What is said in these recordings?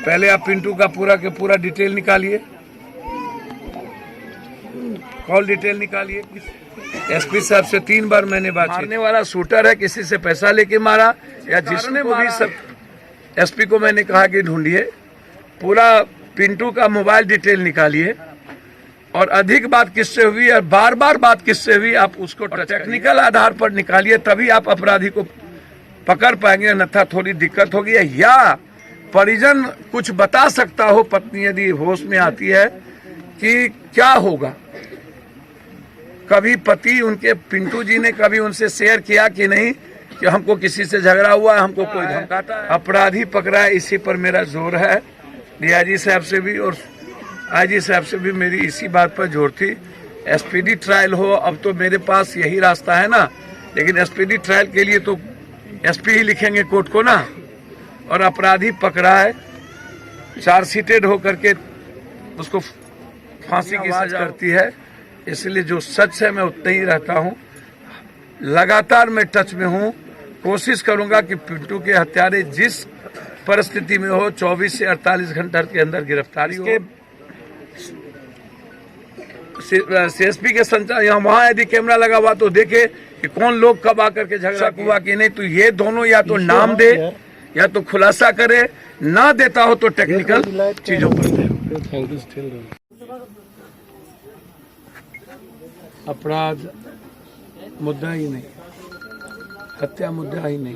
पहले आप पिंटू का पूरा के पूरा डिटेल निकालिए, कॉल डिटेल निकालिए। एसपी साहब से 3 बार मैंने बात की। मारने वाला शूटर है, किसी से पैसा लेके मारा या जिसने मारा, सब एसपी को मैंने कहा कि ढूंढिए, पूरा पिंटू का मोबाइल डिटेल निकालिए और अधिक बात किससे हुई और बार बार बात किससे हुई आप उसको टेक्निकल आधार पर निकालिए, तभी आप अपराधी को पकड़ पाएंगे, अन्यथा थोड़ी दिक्कत होगी। या परिजन कुछ बता सकता हो, पत्नी यदि होश में आती है कि क्या होगा। कभी पति उनके पिंटू जी ने कभी उनसे शेयर किया कि नहीं कि हमको किसी से झगड़ा हुआ, हमको कोई धमकाता है, अपराधी पकड़ा है, इसी पर मेरा जोर है। डीआईजी साहब से भी और आईजी साहब से भी मेरी इसी बात पर जोर थी। एसपीडी ट्रायल हो, अब तो मेरे पास यही रास्ता है ना, लेकिन एसपीडी ट्रायल के लिए तो एसपी ही लिखेंगे कोर्ट को ना। और अपराधी पकड़ा है, चार्जशीटेड होकर के उसको फांसी की सजा करती है, इसलिए जो सच है मैं उतना ही रहता हूँ। लगातार मैं टच में हूँ, कोशिश करूंगा कि पिंटू के हत्यारे जिस परिस्थिति में हो 24 से 48 घंटे के अंदर गिरफ्तारी हो। सीएसपी के संचालन यहाँ वहाँ यदि कैमरा लगा हुआ तो देखे कि कौन लोग कब आकर के झगड़ा हुआ कि नहीं, तो ये दोनों या तो नाम दे या तो खुलासा करे, ना देता हो तो टेक्निकल चीजों पर दे। अपराध मुद्दा ही नहीं, हत्या मुद्दा ही नहीं।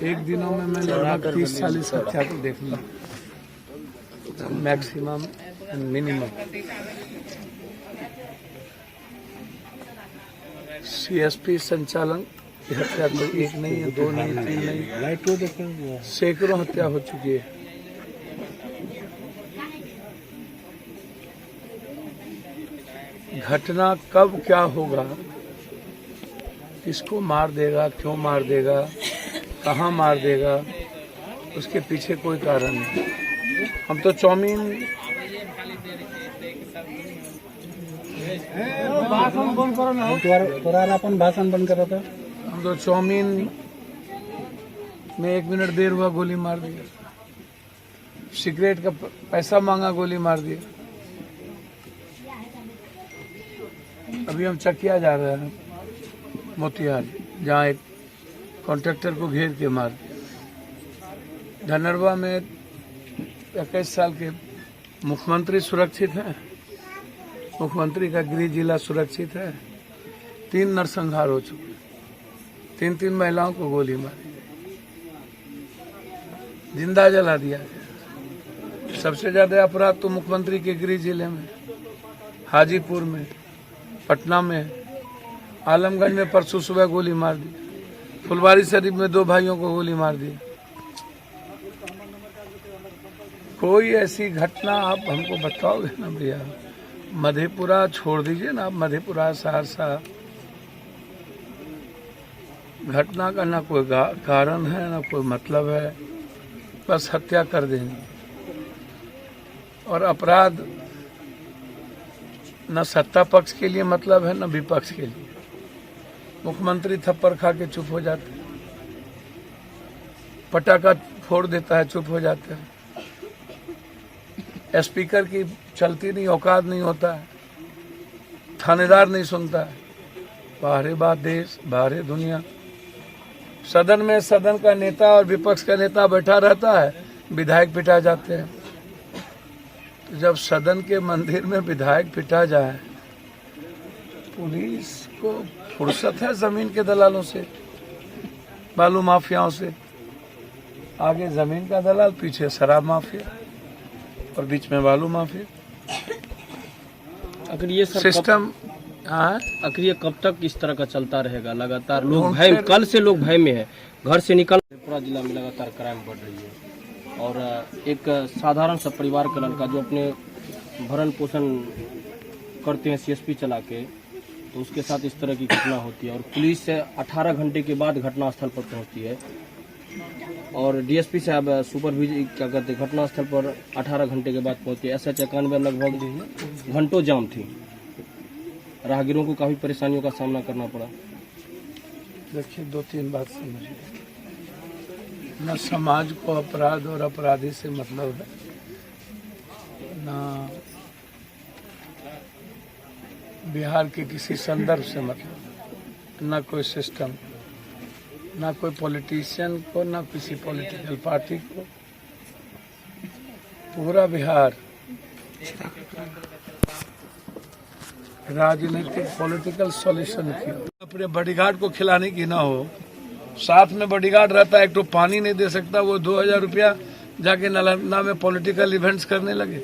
एक दिनों में मैं लगभग 30-40 हत्या को देख लूँ, मैक्सिमम मिनिमम। सीएसपी संचालन की हत्या कोई एक नहीं है, 2 नहीं, 3 नहीं, सैकड़ों हत्या हो चुकी है। घटना कब क्या होगा, किसको मार देगा, क्यों मार देगा, कहाँ मार देगा, उसके पीछे कोई कारण नहीं। हम तो चाउमीन भाषण बंद करो ना, अपन भाषण बंद कर रहा था। हम तो चाउमीन में 1 मिनट देर हुआ गोली मार दिया, सिगरेट का पैसा मांगा गोली मार दिया। अभी हम चकिया जा रहे हैं मोतिहारी, जहाँ एक कॉन्ट्रैक्टर को घेर के मार दिया। धनरवा में 21 साल के मुख्यमंत्री सुरक्षित हैं, मुख्यमंत्री का गृह जिला सुरक्षित है। 3 नरसंहार हो चुके, 3 महिलाओं को गोली मारी, जिंदा जला दिया गया। सबसे ज्यादा अपराध तो मुख्यमंत्री के गृह जिले में, हाजीपुर में, पटना में, आलमगंज में परसों सुबह गोली मार दी, फुलवारी शरीफ में 2 भाइयों को गोली मार दी। कोई ऐसी घटना आप हमको बताओगे ना भैया? मधेपुरा छोड़ दीजिए ना, आप मधेपुरा, सहरसा, घटना का ना कोई कारण है ना कोई मतलब है, बस हत्या कर देंगे। और अपराध न सत्ता पक्ष के लिए मतलब है न विपक्ष के लिए। मुख्यमंत्री थप्पड़ खा के चुप हो जाते हैं, पटाखा फोड़ देता है, चुप हो जाते हैं। स्पीकर की चलती नहीं, औकात नहीं होता है, थानेदार नहीं सुनता है। बाहरे बात देश, बाहरे दुनिया। सदन में सदन का नेता और विपक्ष का नेता बैठा रहता है, विधायक पिटा जाते हैं। तो जब सदन के मंदिर में विधायक पिटा जाए, पुलिस को फुर्सत है जमीन के दलालों से, बालू माफियाओं से? आगे जमीन का दलाल, पीछे शराब माफिया और बीच में बालू माफिया। अगर ये सिस्टम आखिर ये कब तक इस तरह का चलता रहेगा? लगातार लोग भय, कल से लोग भय में है, घर से निकल। पूरा जिला में लगातार क्राइम बढ़ रही है और एक साधारण सा परिवार का लड़का जो अपने भरण पोषण करते हैं सीएसपी चला के, तो उसके साथ इस तरह की घटना होती है और पुलिस से 18 घंटे के बाद घटनास्थल पर पहुंचती है और डीएसपी साहब सुपरविजन क्या करते हैं, घटनास्थल पर 18 घंटे के बाद पहुंचे। SH 91 लगभग घंटों जाम थी, राहगीरों को काफी परेशानियों का सामना करना पड़ा। देखिए 2-3 बात समझिए। न समाज को अपराध और अपराधी से मतलब है, न बिहार के किसी संदर्भ से मतलब, न कोई सिस्टम, न कोई पॉलिटिशियन को, न किसी पॉलिटिकल पार्टी को। पूरा बिहार राजनीतिक पॉलिटिकल सॉल्यूशन की अपने बॉडीगार्ड को खिलाने की ना हो, साथ में बॉडीगार्ड रहता है, एक तो पानी नहीं दे सकता, वो 2000 रुपया जाके नालंदा में पॉलिटिकल इवेंट्स करने लगे।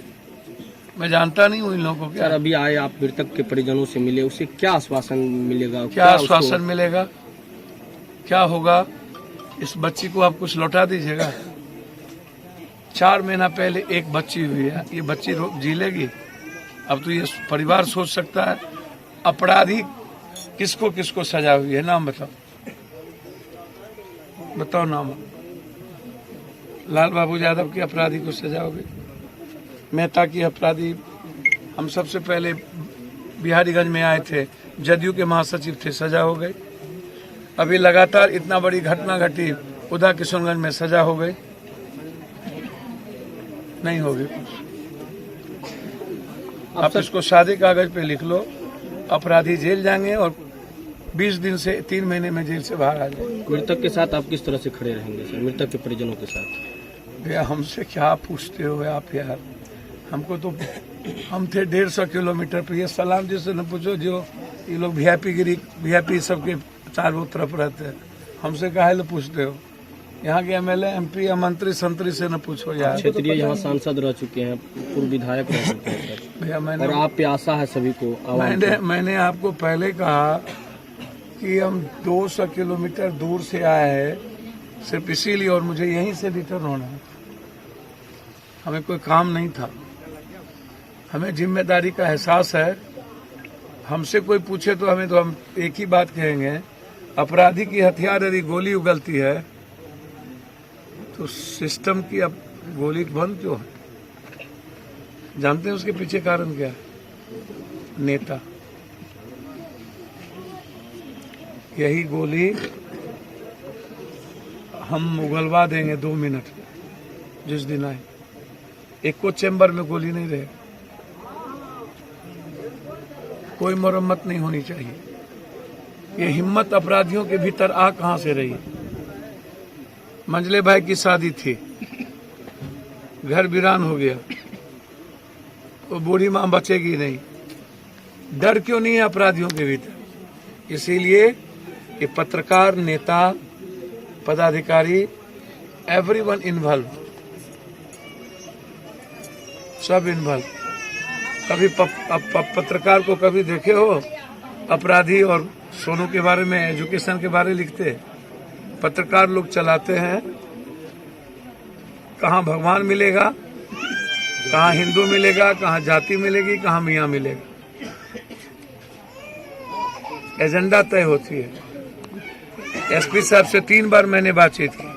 मैं जानता नहीं हूँ इन लोगों को। क्या सर अभी आए आप मृतक के परिजनों से मिले, उसे क्या आश्वासन मिलेगा? क्या आश्वासन मिलेगा? क्या होगा? इस बच्ची को आप कुछ लौटा दीजिएगा। 4 महीना पहले एक बच्ची हुई है, ये बच्ची जी लेगी? अब तो ये परिवार सोच सकता है। अपराधी किसको किसको सजा हुई है, नाम बताओ, बताओ नाम। लाल बाबू यादव की अपराधी को सजा हो गई, मेहता की अपराधी, हम सबसे पहले बिहारीगंज में आए थे, जदयू के महासचिव थे, सजा हो गई। अभी लगातार इतना बड़ी घटना घटी, उदा किशनगंज में सजा हो गई, नहीं होगी कुछ। आप इसको सादे कागज पे लिख लो, अपराधी जेल जाएंगे और 20 दिन से 3 महीने में जेल से बाहर आ जाएंगे। मृतक के साथ आप किस तरह से खड़े रहेंगे सर, मृतक के परिजनों के साथ? भैया हमसे क्या पूछते हो आप यार, हमको तो हम थे 150 किलोमीटर पे। ये सलाम जी से न पूछो, जो ये लोग वीआईपी सबके चारों तरफ रहते हैं, हमसे काहे लो पूछते हो? यहाँ के एमएलए एमपी या मंत्री संतरी से न पूछो यार। क्षेत्रीय यहाँ सांसद रह चुके हैं, पूर्व विधायक रह चुके हैं सर। भैया और आप पे आशा है सभी को? मैंने आपको पहले कहा कि हम 200 किलोमीटर दूर से आए हैं सिर्फ इसीलिए, और मुझे यहीं से रिटर्न होना है। हमें कोई काम नहीं था, हमें जिम्मेदारी का एहसास है। हमसे कोई पूछे तो हम एक ही बात कहेंगे, अपराधी की हथियार यदि गोली उगलती है तो सिस्टम की अब गोली बंद क्यों है? जानते हैं उसके पीछे कारण क्या है? नेता। यही गोली हम उगलवा देंगे 2 मिनट में, जिस दिन आए। एक को चैम्बर में गोली नहीं रहे, कोई मरम्मत नहीं होनी चाहिए। ये हिम्मत अपराधियों के भीतर आ कहां से रही? मंजले भाई की शादी थी, घर वीरान हो गया, वो बूढ़ी मां बचेगी नहीं। डर क्यों नहीं है अपराधियों के भीतर? इसीलिए ये पत्रकार, नेता, पदाधिकारी, एवरीवन इन्वॉल्व, सब इन्वॉल्व। कभी पत्रकार को कभी देखे हो अपराधी और सोनू के बारे में, एजुकेशन के बारे लिखते? पत्रकार लोग चलाते हैं, कहाँ भगवान मिलेगा, कहाँ हिंदू मिलेगा, कहाँ जाति मिलेगी, कहाँ मियाँ मिलेगा। एजेंडा तय होती है। एसपी साहब से 3 बार मैंने बातचीत की।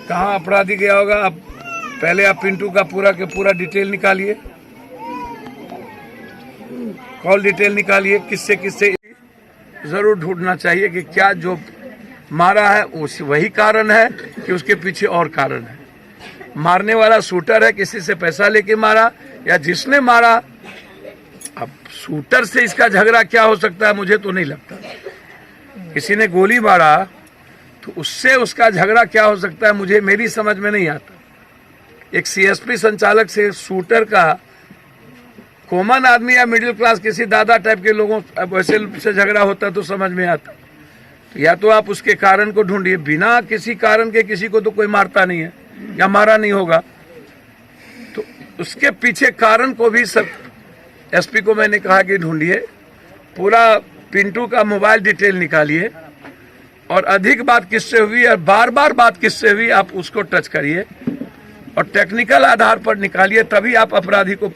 कहाँ अपराधी गया होगा? अब पहले आप पिंटू का पूरा के पूरा डिटेल निकालिए, कॉल डिटेल निकालिए, किससे किससे। जरूर ढूंढना चाहिए कि क्या जो मारा है वही कारण है कि उसके पीछे और कारण है। मारने वाला शूटर है, किसी से पैसा लेके मारा, या जिसने मारा। अब शूटर से इसका झगड़ा क्या हो सकता है? मुझे तो नहीं लगता। किसी ने गोली मारा तो उससे उसका झगड़ा क्या हो सकता है, मुझे मेरी समझ में नहीं आता। एक सीएसपी संचालक से शूटर का, कॉमन आदमी या मिडिल क्लास किसी दादा टाइप के लोगों वैसे से झगड़ा होता तो समझ में आता। तो या तो आप उसके कारण को ढूंढिए, बिना किसी कारण के किसी को तो कोई मारता नहीं है या मारा नहीं होगा, तो उसके पीछे कारण को भी सब एसपी को मैंने कहा कि ढूंढिए, पूरा पिंटू का मोबाइल डिटेल निकालिए, और अधिक बात किससे हुई और बार बार बात किससे हुई आप उसको टच करिए और टेक्निकल आधार पर निकालिए, तभी आप अपराधी को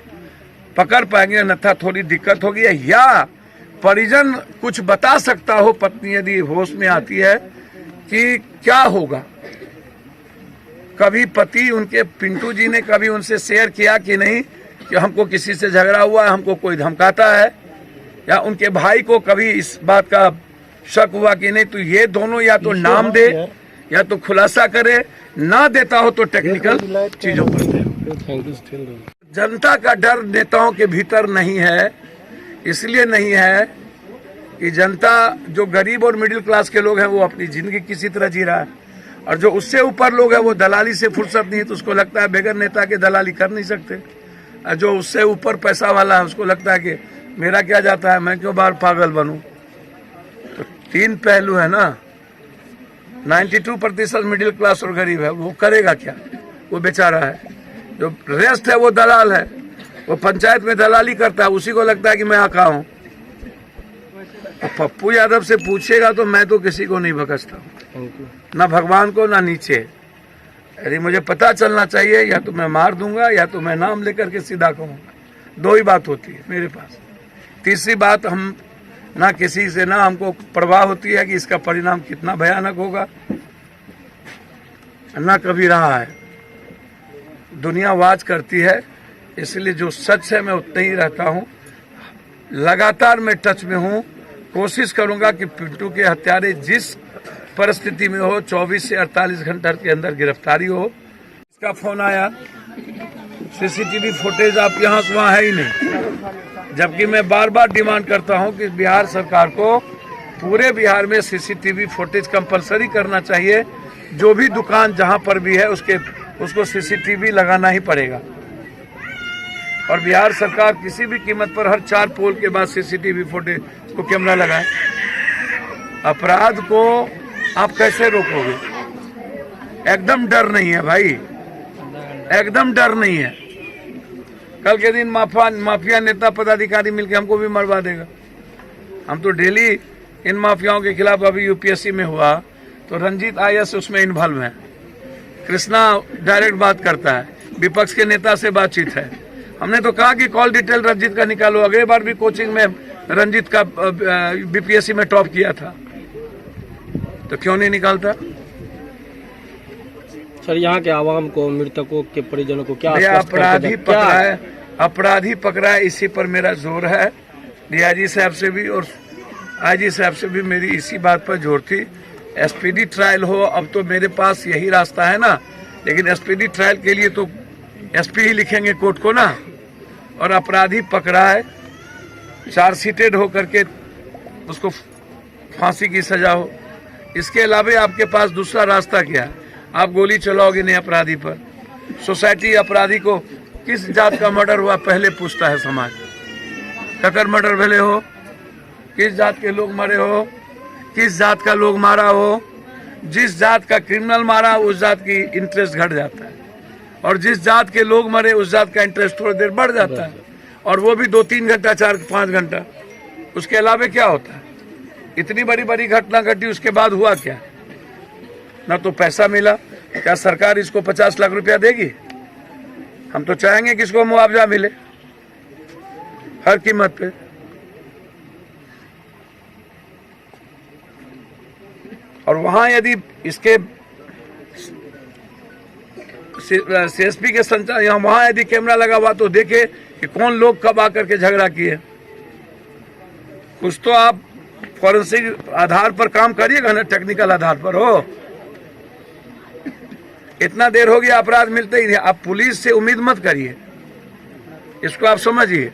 पकड़ पाएंगे। अन्यथा थोड़ी दिक्कत होगी। या परिजन कुछ बता सकता हो, पत्नी यदि होश में आती है कि क्या होगा। कभी पति उनके, पिंटू जी ने कभी उनसे शेयर किया कि नहीं कि हमको किसी से झगड़ा हुआ है, हमको कोई धमकाता है, या उनके भाई को कभी इस बात का शक हुआ कि नहीं, तो ये दोनों या तो नाम दे या तो खुलासा करे, ना देता हो तो टेक्निकल चीजों पर दे। जनता का डर नेताओं के भीतर नहीं है, इसलिए नहीं है कि जनता, जो गरीब और मिडिल क्लास के लोग हैं वो अपनी जिंदगी किसी तरह जी रहा है, और जो उससे ऊपर लोग हैं वो दलाली से फुर्सत नहीं है, तो उसको लगता है बेगर नेता के दलाली कर नहीं सकते। और जो उससे ऊपर पैसा वाला है उसको लगता है कि मेरा क्या जाता है, मैं क्यों बाहर पागल बनूं। तो तीन पहलू है ना। 92% मिडिल क्लास और गरीब है, वो करेगा क्या, वो बेचारा है। जो रेस्ट है वो दलाल है, वो पंचायत में दलाली करता है, उसी को लगता है कि मैं आका हूं। पप्पू यादव से पूछेगा तो मैं तो किसी को नहीं बकसता, ना भगवान को ना नीचे। यदि मुझे पता चलना चाहिए, या तो मैं मार दूंगा या तो मैं नाम लेकर के सीधा कहूंगा। दो ही बात होती है मेरे पास। तीसरी बात, हम ना किसी से ना हमको परवाह होती है कि इसका परिणाम कितना भयानक होगा, ना कभी रहा है। दुनिया वाच करती है, इसलिए जो सच है मैं उतना ही रहता हूँ। लगातार मैं टच में हूँ, कोशिश करूंगा कि पिंटू के हत्यारे जिस परिस्थिति में हो 24 से 48 घंटे के अंदर गिरफ्तारी हो। इसका फोन आया, सीसीटीवी फुटेज आप यहाँ से वहाँ है ही नहीं, जबकि मैं बार बार डिमांड करता हूँ कि बिहार सरकार को पूरे बिहार में सीसीटीवी फुटेज कंपलसरी करना चाहिए। जो भी दुकान जहाँ पर भी है उसको सीसीटीवी लगाना ही पड़ेगा, और बिहार सरकार किसी भी कीमत पर हर 4 पोल के बाद सीसीटीवी फुटेज को कैमरा लगाए। अपराध को आप कैसे रोकोगे? एकदम डर नहीं है भाई, एकदम डर नहीं है। कल के दिन माफिया नेता पदाधिकारी मिलकर हमको भी मरवा देगा। हम तो डेली इन माफियाओं के खिलाफ, अभी यूपीएससी में हुआ तो रंजीत आईएएस उसमें इन्वॉल्व है, कृष्णा डायरेक्ट बात करता है, विपक्ष के नेता से बातचीत है। हमने तो कहा कि कॉल डिटेल रंजीत का निकालो। अगले बार भी कोचिंग में रंजीत का बीपीएससी में टॉप किया था, तो क्यों नहीं निकालता? सर, यहाँ के आवाम को, मृतकों के परिजनों को क्या अपराधी पकड़ा है, इसी पर मेरा जोर है। डीआईजी साहब से भी और आईजी साहब से भी मेरी इसी बात पर जोर थी। एसपीडी ट्रायल हो, अब तो मेरे पास यही रास्ता है ना, लेकिन एसपीडी ट्रायल के लिए तो एसपी ही लिखेंगे कोर्ट को ना। और अपराधी पकड़ा है, चार्जशीटेड हो करके उसको फांसी की सजा हो। इसके अलावा आपके पास दूसरा रास्ता क्या है? आप गोली चलाओगे नहीं अपराधी पर। सोसाइटी अपराधी को किस जात का मर्डर हुआ पहले पूछता है समाज। ककर मर्डर भले हो, किस जात के लोग मरे हो, किस जात का लोग मारा हो। जिस जात का क्रिमिनल मारा उस जात की इंटरेस्ट घट जाता है, और जिस जात के लोग मरे उस जात का इंटरेस्ट थोड़ी देर बढ़ जाता है, और वो भी 2-3 घंटा, 4-5 घंटा। उसके अलावा क्या होता है? इतनी बड़ी बड़ी घटना घटी, उसके बाद हुआ क्या? ना तो पैसा मिला। क्या सरकार इसको 50 लाख रुपया देगी? हम तो चाहेंगे कि इसको मुआवजा मिले हर कीमत पे। और वहां यदि इसके सीएसपी के संचालन, यहाँ वहां यदि कैमरा लगा हुआ तो देखे कि कौन लोग कब आकर के झगड़ा किए। कुछ तो आप फॉरेंसिक आधार पर काम करिएगा ना, टेक्निकल आधार पर हो। इतना देर हो गया, अपराध मिलते ही नहीं। आप पुलिस से उम्मीद मत करिए, इसको आप समझिए।